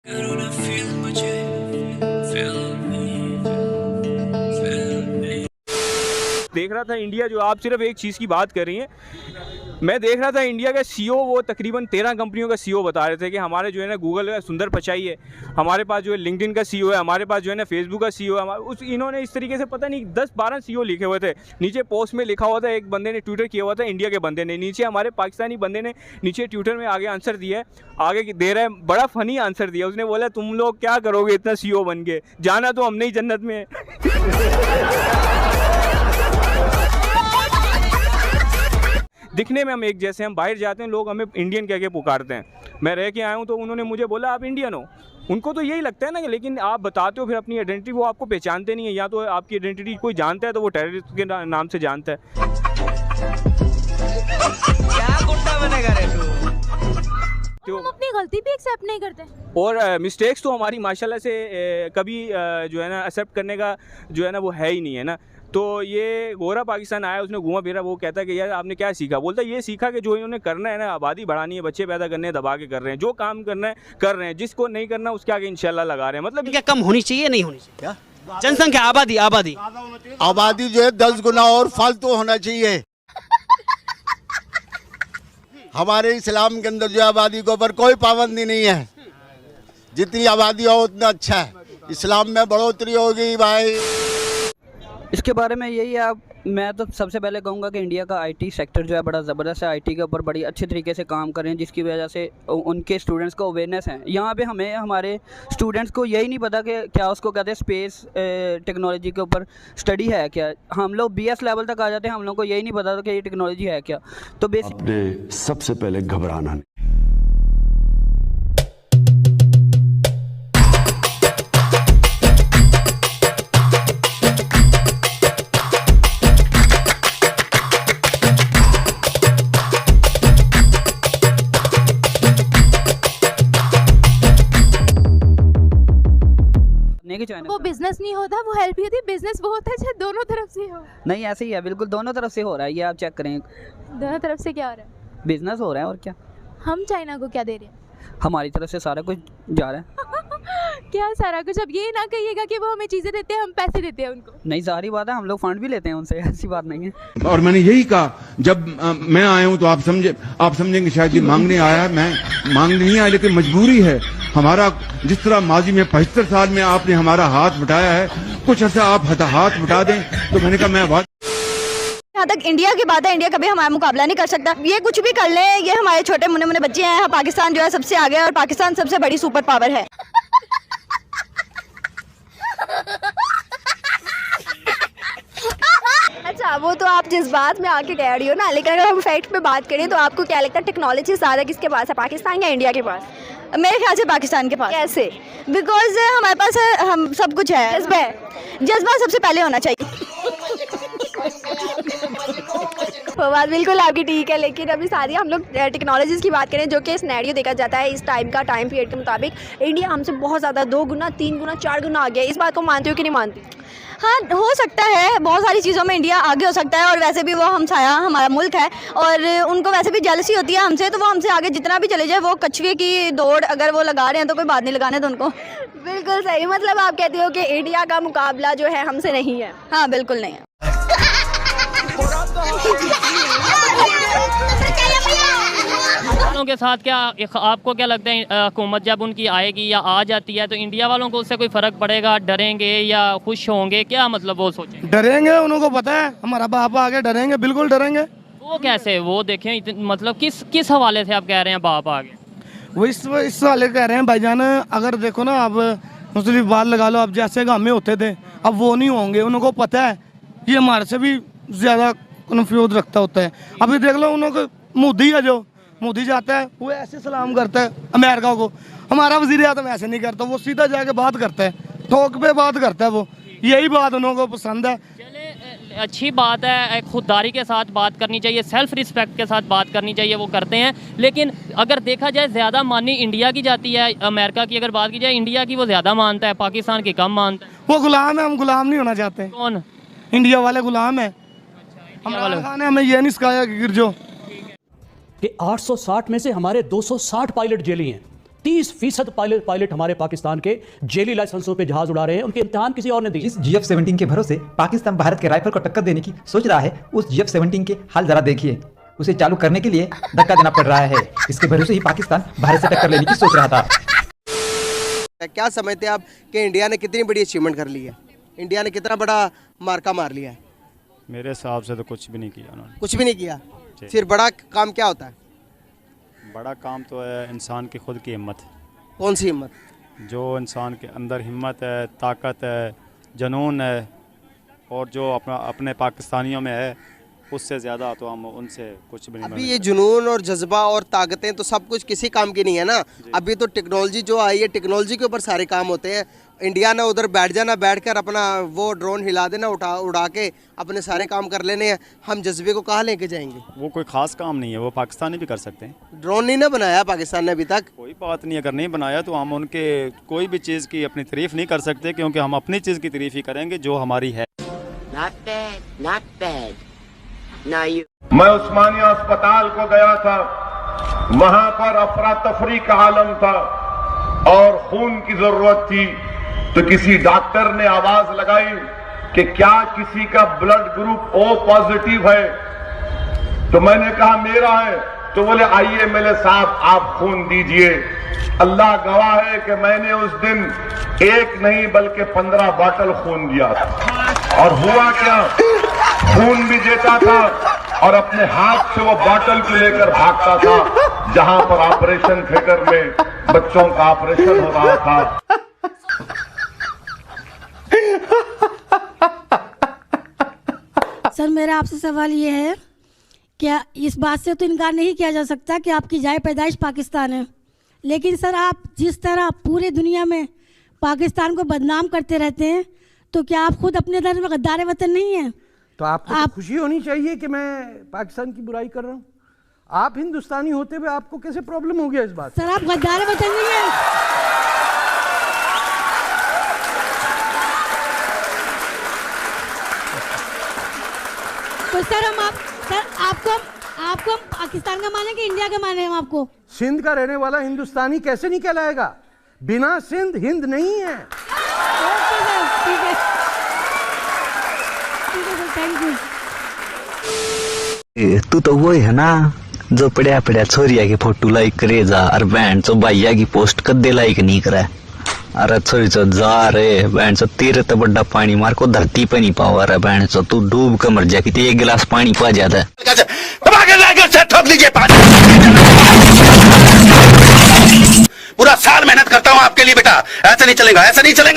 देख रहा था इंडिया, जो आप सिर्फ एक चीज़ की बात कर रही हैं, मैं देख रहा था इंडिया का सीईओ, वो तकरीबन 13 कंपनियों का सीईओ बता रहे थे कि हमारे जो है ना गूगल का सुंदर पिचाई है, हमारे पास जो है लिंक्डइन का सीईओ है, हमारे पास जो है ना फेसबुक का सीईओ है। इन्होंने इस तरीके से पता नहीं 10-12 सीईओ लिखे हुए थे। नीचे पोस्ट में लिखा हुआ था, एक बंदे ने ट्विटर किया हुआ था, इंडिया के बंदे ने, नीचे हमारे पाकिस्तानी बंदे ने नीचे ट्विटर में आगे आंसर दिया है, आगे दे रहा है, बड़ा फनी आंसर दिया। उसने बोला तुम लोग क्या करोगे इतना सीईओ बन के, जाना तो हमने ही जन्नत में। दिखने में हम एक जैसे, हम बाहर जाते हैं लोग हमें इंडियन कह के पुकारते हैं। मैं रह के आया हूँ तो उन्होंने मुझे बोला आप इंडियन हो, उनको तो यही लगता है ना, लेकिन आप बताते हो फिर अपनी आइडेंटिटी, वो आपको पहचानते नहीं है। या तो आपकी आइडेंटिटी कोई जानता है तो वो टेररिस्ट के नाम से जानता है। क्या गुंडा बनेगा रे तो हम अपनी गलती भी एक्सेप्ट नहीं करते, और मिस्टेक्स तो हमारी माशाल्लाह से कभी जो है ना एक्सेप्ट करने का जो है ना वो है ही नहीं है ना। तो ये गोरा पाकिस्तान आया, उसने घूमा फिरा, वो कहता है कि यार आपने क्या सीखा, बोलता है ये सीखा कि जो इन्होंने करना है ना, आबादी बढ़ानी है, बच्चे पैदा करने हैं, दबा के कर रहे हैं, जो काम करना है कर रहे हैं, जिसको नहीं करना उसके आगे इंशाल्लाह लगा रहे हैं। मतलब क्या कम होनी चाहिए, नहीं होनी चाहिए? क्या जनसंख्या, आबादी आबादी जो है 10 गुना और फालतू होना चाहिए। हमारे इस्लाम के अंदर जो आबादी के ऊपर कोई पाबंदी नहीं है, जितनी आबादी हो उतना अच्छा है। इस्लाम में बढ़ोतरी होगी भाई। इसके बारे में यही है, मैं तो सबसे पहले कहूँगा कि इंडिया का आईटी सेक्टर जो है बड़ा ज़बरदस्त है, आईटी के ऊपर बड़ी अच्छे तरीके से काम करें, जिसकी वजह से उनके स्टूडेंट्स को अवेयरनेस है। यहाँ पे हमें हमारे स्टूडेंट्स को यही नहीं पता कि क्या उसको कहते हैं स्पेस टेक्नोलॉजी के ऊपर स्टडी है क्या। हम लोग BS लेवल तक आ जाते हैं, हम लोग को यही नहीं पता कि ये टेक्नोलॉजी है क्या। तो बेसिक सबसे पहले घबराना नहीं। वो बिजनेस नहीं होता, वो हेल्प ही होती है। बिजनेस वो होता है जो दोनों तरफ से हो। नहीं, ऐसे ही है, बिल्कुल दोनों तरफ से हो रहा है। ये आप चेक करें, दोनों तरफ से क्या हो रहा है, बिजनेस हो रहा है और क्या। हम चाइना को क्या दे रहे हैं? हमारी तरफ से सारा कुछ जा रहा है। क्या सारा कुछ? अब ये ना कहिएगा कि वो हमें चीजें देते हैं, हम पैसे देते हैं उनको। नहीं, सारी बात है, हम लोग फंड भी लेते हैं उनसे, ऐसी बात नहीं है। और मैंने यही कहा, जब मैं आया हूं तो आप समझेंगे शायद ये मांगने आया, मैं मांगने नहीं आया, लेकिन मजबूरी है हमारा। जिस तरह माजी में 75 साल में आपने हमारा हाथ बटाया है, कुछ ऐसा आप हाथ बटा दें। तो मैंने कहा मैं बात, यहाँ तक इंडिया की बात है, इंडिया कभी हमारा मुकाबला नहीं कर सकता। ये कुछ भी कर ले, ये हमारे छोटे मुन्ने मुन्ने बच्चे हैं। पाकिस्तान जो है सबसे आगे है और पाकिस्तान सबसे बड़ी सुपर पावर है। अच्छा, वो तो आप जिस बात में आके कह रही हो ना, लेकिन अगर हम फैक्ट पे बात करें तो आपको क्या लगता है टेक्नोलॉजी ज़्यादा किसके पास है, पाकिस्तान या इंडिया के पास? मेरे ख्याल से पाकिस्तान के पास। कैसे? बिकॉज हमारे पास हम सब कुछ है। जज्बा सबसे पहले होना चाहिए। वो बात बिल्कुल आपकी ठीक है, लेकिन अभी सारी हम लोग टेक्नोलॉजीज़ की बात करें, जो कि सिनेरियो देखा जाता है इस टाइम पीरियड के मुताबिक, इंडिया हमसे बहुत ज़्यादा 2 गुना 3 गुना 4 गुना आ गया। इस बात को मानते हो कि नहीं मानते? हाँ, हो सकता है, बहुत सारी चीज़ों में इंडिया आगे हो सकता है। और वैसे भी वो हमसाया हमारा मुल्क है और उनको वैसे भी जेलसी होती है हमसे, तो वो हमसे आगे जितना भी चले जाए, वो कछुए की दौड़ अगर वो लगा रहे हैं तो कोई बात नहीं, लगाने तो उनको। बिल्कुल सही, मतलब आप कहते हो कि इंडिया का मुकाबला जो है हमसे नहीं है? हाँ, बिल्कुल नहीं है। के साथ क्या आपको क्या लगता है, हुकूमत जब उनकी आएगी या आ जाती है तो इंडिया वालों को उससे कोई फ़र्क पड़ेगा? डरेंगे या खुश होंगे, क्या मतलब वो सोचेंगे? डरेंगे, उनको पता है हमारा बाप आ गया, डरेंगे, बिल्कुल डरेंगे। वो कैसे? वो देखें, मतलब किस हवाले से आप कह रहे हैं बाप आ गए? वो इस वाले कह रहे हैं भाईजान, अगर देखो ना, अब मुस्लिम बात लगा लो, अब जैसे हमें होते थे अब वो नहीं होंगे। उनको पता है कि हमारे से भी ज़्यादा कन्फ्यूज रखता होता है। अभी देख लो, उनको मोदी है, जो मोदी जाता है वो ऐसे सलाम करता है अमेरिका को। हमारा वज़ीर आज़म ऐसे नहीं करता, वो सीधा जाके बात करता है, ठोक पे बात करता है। वो यही बात उनको पसंद है। चले, अच्छी बात है, खुददारी के साथ बात करनी चाहिए, सेल्फ रिस्पेक्ट के साथ बात करनी चाहिए, वो करते हैं। लेकिन अगर देखा जाए ज़्यादा मानी इंडिया की जाती है, अमेरिका की अगर बात की जाए, इंडिया की वो ज़्यादा मानता है, पाकिस्तान की कम मानता है। वो गुलाम है, हम गुलाम नहीं होना चाहते। कौन? इंडिया वाले गुलाम है। इमरान खान ने हमें ये नहीं सिखाया कि गिर जो कि 860 में से हमारे 260 पायलट जेली हैं। 30% पायलट हमारे पाकिस्तान के जेली लाइसेंसों पे जहाज उड़ा रहे हैं, उनके इम्तिहान किसी और ने दिए। जिस GF-17 के भरोसे पाकिस्तान भारत के राइफल को टक्कर देने की सोच रहा है, उस GF-17 के हाल जरा देखिए। उसे चालू करने के लिए धक्का देना पड़ रहा है। इसके भरोसे ही पाकिस्तान भारत से टक्कर लेने की सोच रहा था। क्या समझते हैं आप कि इंडिया ने कितनी बड़ी अचीवमेंट कर ली है? इंडिया ने कितना बड़ा मार्का मार लिया है? मेरे हिसाब से तो कुछ भी नहीं किया उन्होंने। कुछ भी नहीं किया। फिर बड़ा काम क्या होता है? बड़ा काम तो है इंसान की खुद की हिम्मत। कौन सी हिम्मत? जो इंसान के अंदर हिम्मत है, ताकत है, जुनून है, और जो अपने पाकिस्तानियों में है, उससे ज़्यादा तो हम उनसे कुछ भी नहीं। अभी ये जुनून और जज्बा और ताकतें तो सब कुछ किसी काम की नहीं है ना। अभी तो टेक्नोलॉजी जो आई है, टेक्नोलॉजी के ऊपर सारे काम होते हैं। इंडिया ने उधर बैठ जाना, बैठकर अपना वो ड्रोन हिला देना, उड़ा के अपने सारे काम कर लेने हैं। हम जज्बे को कहाँ लेके जाएंगे? वो कोई ख़ास काम नहीं है, वो पाकिस्तानी भी कर सकते हैं। ड्रोन नहीं ना बनाया पाकिस्तान ने अभी तक। कोई बात नहीं, अगर नहीं बनाया तो हम उनके कोई भी चीज़ की अपनी तारीफ़ नहीं कर सकते, क्योंकि हम अपनी चीज़ की तारीफ़ ही करेंगे जो हमारी है। मैं उस्मानिया अस्पताल को गया था, वहां पर अफरा तफरी का आलम था और खून की जरूरत थी। तो किसी डॉक्टर ने आवाज लगाई कि क्या किसी का ब्लड ग्रुप O पॉजिटिव है? तो मैंने कहा मेरा है। तो बोले आइए मेरे साथ, आप खून दीजिए। अल्लाह गवाह है कि मैंने उस दिन एक नहीं बल्कि 15 बॉटल खून दिया था। और हुआ क्या, खून भी देता था और अपने हाथ से वो बॉटल को लेकर भागता था जहां पर ऑपरेशन थिएटर में बच्चों का ऑपरेशन हो रहा था। सर मेरा आपसे सवाल ये है, क्या इस बात से तो इनकार नहीं किया जा सकता कि आपकी जाए पैदाइश पाकिस्तान है, लेकिन सर आप जिस तरह पूरे दुनिया में पाकिस्तान को बदनाम करते रहते हैं, तो क्या आप खुद अपने दर में गद्दार वतन नहीं है? तो आपको तो खुशी होनी चाहिए कि मैं पाकिस्तान की बुराई कर रहा हूँ। आप हिंदुस्तानी होते हुए आपको कैसे प्रॉब्लम हो गया इस बात? सर आप गद्दार वतन नहीं है। तो सर आपको पाकिस्तान का माने कि इंडिया का माने? हम आपको सिंध का रहने वाला हिंदुस्तानी कैसे नहीं कहलाएगा? बिना सिंध हिंद नहीं है। ठीक है, थैंक यू। तू तो वो है ना जो पड़िया पड़िया छोरिया की फोटो लाइक करे जा, और बहन चो भैया की पोस्ट कदे लाइक नहीं करे। अरे छोरी चो जा रे बहन चो, तेरे तो बड़ा पानी मार को धरती पे नहीं पावा रे बहन चो, तू डूब कर मर जा कि एक गिलास पानी पा जाता है। ठोक लीजिए पानी। पूरा साल मेहनत करता हूँ आपके लिए बेटा, ऐसा नहीं चलेगा, ऐसा नहीं चलेगा।